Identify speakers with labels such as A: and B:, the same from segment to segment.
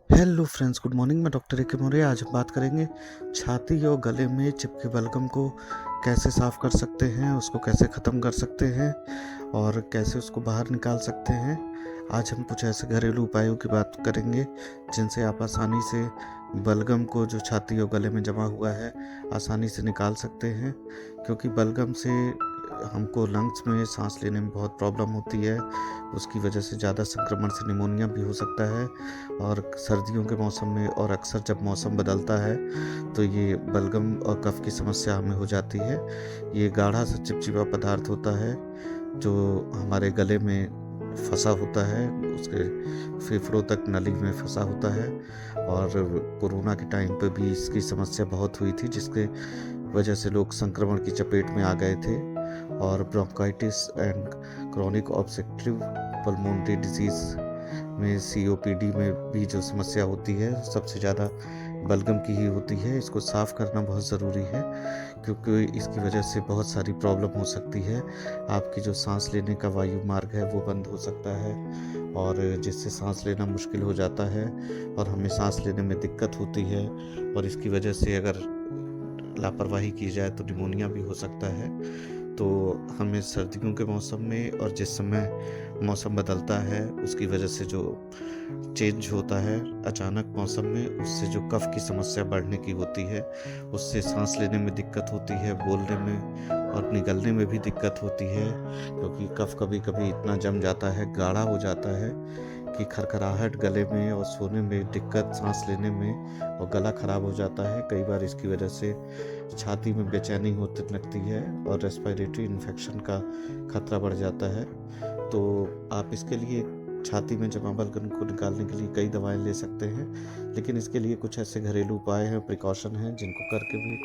A: Hello friends, good morning. मैं doctor A K. Maurya. आज हम बात करेंगे छाती और गले में चिपके बलगम को कैसे साफ़ कर सकते हैं, उसको कैसे ख़त्म कर सकते हैं और कैसे उसको बाहर निकाल सकते हैं। आज हम कुछ ऐसे घरेलू उपायों की बात करेंगे जिनसे आप आसानी से बलगम को, जो छाती और गले में जमा हुआ है, आसानी से निकाल सकते हैं। क्योंकि बलगम से हमको लंग्स में सांस लेने में बहुत प्रॉब्लम होती है। उसकी वजह से ज़्यादा संक्रमण से निमोनिया भी हो सकता है और सर्दियों के मौसम में, और अक्सर जब मौसम बदलता है तो ये बलगम और कफ की समस्या हमें हो जाती है। ये गाढ़ा सा चिपचिपा पदार्थ होता है जो हमारे गले में फंसा होता है, उसके फेफड़ों तक नली में फंसा होता है। और कोरोना के टाइम पे भी इसकी समस्या बहुत हुई थी, जिसके वजह से लोग संक्रमण की चपेट में आ गए थे। और bronchitis and chronic obstructive pulmonary disease में, COPD में भी जो समस्या होती है, सबसे ज़्यादा बलगम की ही होती है। इसको साफ़ करना बहुत ज़रूरी है क्योंकि इसकी वजह से बहुत सारी प्रॉब्लम हो सकती है। आपकी जो सांस लेने का वायु मार्ग है वो बंद हो सकता है और जिससे सांस लेना मुश्किल हो जाता है और हमें सांस लेने में दिक्कत होती है। और इसकी वजह से अगर लापरवाही की जाए तो निमोनिया भी हो सकता है। तो हमें सर्दियों के मौसम में, और जिस समय मौसम बदलता है उसकी वजह से जो चेंज होता है अचानक मौसम में, उससे जो कफ की समस्या बढ़ने की होती है, उससे सांस लेने में दिक्कत होती है, बोलने में और निगलने में भी दिक्कत होती है। क्योंकि कफ कभी कभी इतना जम जाता है, गाढ़ा हो जाता है कि खरखराहट गले में और सोने में दिक्कत, सांस लेने में, और गला खराब हो जाता है। कई बार इसकी वजह से छाती में बेचैनी होती लगती है और रेस्पिरेटरी इन्फेक्शन का खतरा बढ़ जाता है। तो आप इसके लिए छाती में जमा बलगम को निकालने के लिए कई दवाएं ले सकते हैं, लेकिन इसके लिए कुछ ऐसे घरेलू उपाय हैं, प्रिकॉशन हैं, जिनको करके भी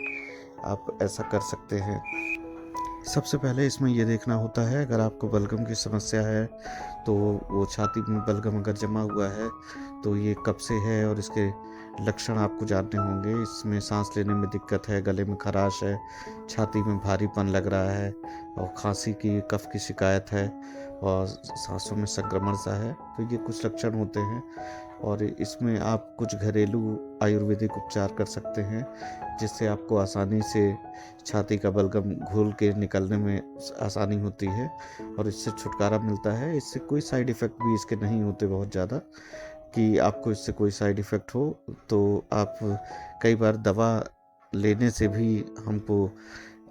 A: आप ऐसा कर सकते हैं। सबसे पहले इसमें ये देखना होता है, अगर आपको बलगम की समस्या है तो वो छाती में बलगम अगर जमा हुआ है तो ये कब से है और इसके लक्षण आपको जानने होंगे। इसमें सांस लेने में दिक्कत है, गले में खराश है, छाती में भारीपन लग रहा है और खांसी की, कफ की शिकायत है और सांसों में संक्रमण सा है, तो ये कुछ लक्षण होते हैं। और इसमें आप कुछ घरेलू आयुर्वेदिक उपचार कर सकते हैं जिससे आपको आसानी से छाती का बलगम घोल के निकलने में आसानी होती है और इससे छुटकारा मिलता है। इससे कोई साइड इफ़ेक्ट भी इसके नहीं होते बहुत ज़्यादा कि आपको इससे कोई साइड इफ़ेक्ट हो। तो आप कई बार दवा लेने से भी हमको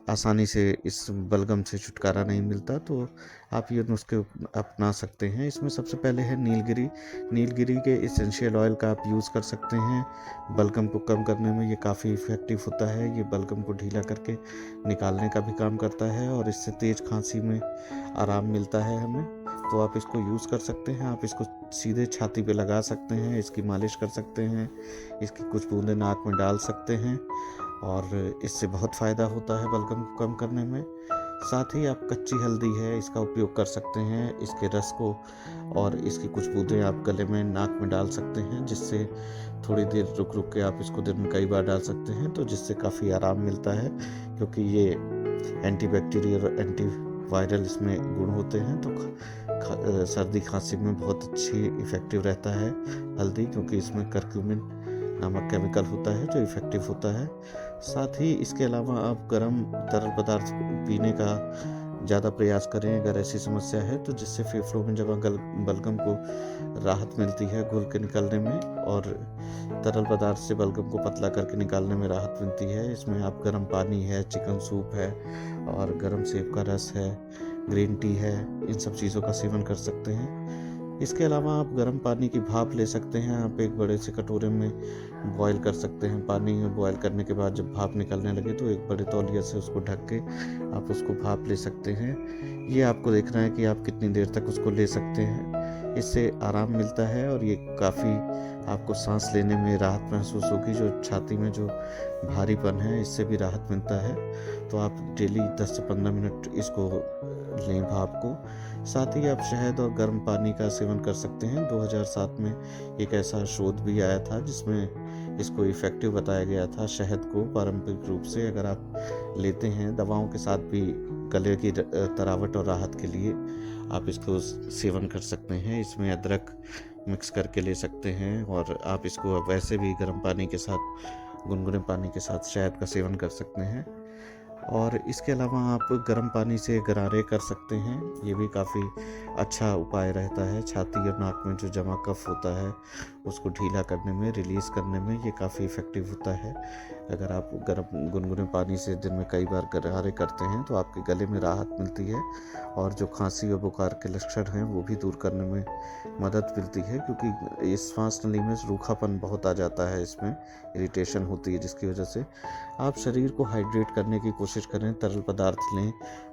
A: आसानी से इस बलगम से छुटकारा नहीं मिलता, तो आप ये नुस्खे अपना सकते हैं। इसमें सबसे पहले है नीलगिरी। नीलगिरी के एसेंशियल ऑयल का आप यूज़ कर सकते हैं बलगम को कम करने में। ये काफ़ी इफ़ेक्टिव होता है, ये बलगम को ढीला करके निकालने का भी काम करता है और इससे तेज़ खांसी में आराम मिलता है हमें। तो आप इसको यूज़ कर सकते हैं। आप इसको सीधे छाती पे लगा सकते हैं, इसकी मालिश कर सकते हैं, इसकी कुछ बूंदें नाक में डाल सकते हैं और इससे बहुत फ़ायदा होता है बलगम को कम करने में। साथ ही आप कच्ची हल्दी है, इसका उपयोग कर सकते हैं, इसके रस को और इसकी कुछ बूंदें आप गले में, नाक में डाल सकते हैं, जिससे थोड़ी देर रुक रुक के आप इसको दिन में कई बार डाल सकते हैं, तो जिससे काफ़ी आराम मिलता है। क्योंकि ये एंटीबैक्टीरियल और एंटी वायरल इसमें गुण होते हैं, तो सर्दी खांसी में बहुत अच्छी इफ़ेक्टिव रहता है हल्दी, क्योंकि इसमें करक्यूमिन नामक केमिकल होता है जो इफ़ेक्टिव होता है। साथ ही इसके अलावा आप गर्म तरल पदार्थ पीने का ज़्यादा प्रयास करें अगर ऐसी समस्या है, तो जिससे फेफड़ों में जमा बलगम को राहत मिलती है घुल के निकलने में, और तरल पदार्थ से बलगम को पतला करके निकालने में राहत मिलती है। इसमें आप गर्म पानी है, चिकन सूप है और गर्म सेब का रस है, ग्रीन टी है, इन सब चीज़ों का सेवन कर सकते हैं। इसके अलावा आप गर्म पानी की भाप ले सकते हैं। आप एक बड़े से कटोरे में बॉईल कर सकते हैं पानी, में बॉईल करने के बाद जब भाप निकलने लगे तो एक बड़े तौलिया से उसको ढक के आप उसको भाप ले सकते हैं। ये आपको देखना है कि आप कितनी देर तक उसको ले सकते हैं। इससे आराम मिलता है और ये काफ़ी आपको सांस लेने में राहत महसूस होगी। जो छाती में जो भारीपन है, इससे भी राहत मिलता है। तो आप डेली 10 से 15 मिनट इसको लें भाप को। साथ ही आप शहद और गर्म पानी का सेवन कर सकते हैं। 2007 में एक ऐसा शोध भी आया था जिसमें इसको इफ़ेक्टिव बताया गया था। शहद को पारंपरिक रूप से अगर आप लेते हैं दवाओं के साथ भी, गले की तरावट और राहत के लिए आप इसको सेवन कर सकते हैं। इसमें अदरक, मिक्स करके ले सकते हैं। और आप इसको वैसे भी गर्म पानी के साथ, गुनगुने पानी के साथ शहद का सेवन कर सकते हैं। और इसके अलावा आप गर्म पानी से गरारे कर सकते हैं, ये भी काफ़ी अच्छा उपाय रहता है। छाती और नाक में जो जमा कफ होता है उसको ढीला करने में, रिलीज़ करने में ये काफ़ी इफ़ेक्टिव होता है। अगर आप गर्म गुनगुने पानी से दिन में कई बार गरारे करते हैं तो आपके गले में राहत मिलती है, और जो खांसी और बुखार के लक्षण हैं वो भी दूर करने में मदद मिलती है, क्योंकि इस सांस नली में रूखापन बहुत आ जाता है, इसमें इरिटेशन होती है, जिसकी वजह से आप शरीर को हाइड्रेट करने की कोशिश करें। तरल पदार्थ लें,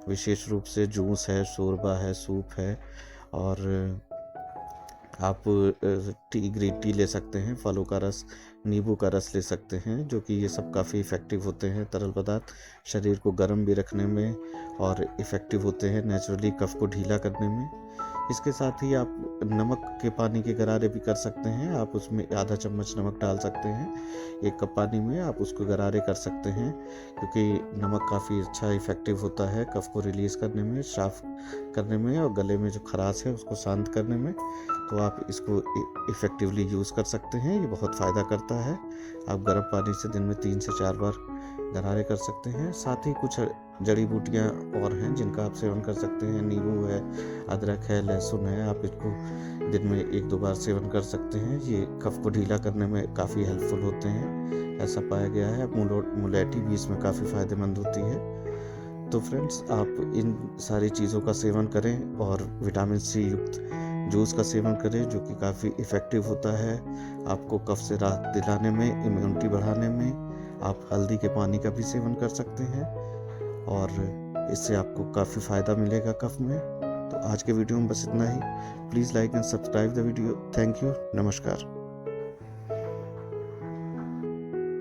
A: विशेष रूप से जूस है, शोरबा है, सूप है, और आप ग्रीन टी ले सकते हैं, फलों का रस, नींबू का रस ले सकते हैं, जो कि ये सब काफ़ी इफ़ेक्टिव होते हैं। तरल पदार्थ शरीर को गर्म भी रखने में और इफ़ेक्टिव होते हैं नेचुरली कफ को ढीला करने में। इसके साथ ही आप नमक के पानी के गरारे भी कर सकते हैं। आप उसमें आधा चम्मच नमक डाल सकते हैं 1 कप पानी में, आप उसको गरारे कर सकते हैं, क्योंकि नमक काफ़ी अच्छा इफ़ेक्टिव होता है कफ को रिलीज़ करने में, साफ करने में, और गले में जो खराश है उसको शांत करने में। तो आप इसको इफ़ेक्टिवली यूज़ कर सकते हैं, ये बहुत फ़ायदा करता है। आप गर्म पानी से दिन में 3 से 4 बार गरारे कर सकते हैं। साथ ही कुछ जड़ी बूटियाँ और हैं जिनका आप सेवन कर सकते हैं। नींबू है, अदरक है, लहसुन है, आप इसको दिन में 1-2 बार सेवन कर सकते हैं। ये कफ को ढीला करने में काफ़ी हेल्पफुल होते हैं, ऐसा पाया गया है। मुलेठी भी इसमें काफ़ी फ़ायदेमंद होती है। तो फ्रेंड्स, आप इन सारी चीज़ों का सेवन करें और विटामिन सी युक्त जूस का सेवन करें, जो कि काफ़ी इफ़ेक्टिव होता है आपको कफ से राहत दिलाने में, इम्यूनिटी बढ़ाने में। आप हल्दी के पानी का भी सेवन कर सकते हैं, और इससे आपको काफ़ी फ़ायदा मिलेगा कफ में। तो आज के वीडियो में बस इतना ही। Please like and subscribe the video. Thank you. नमस्कार।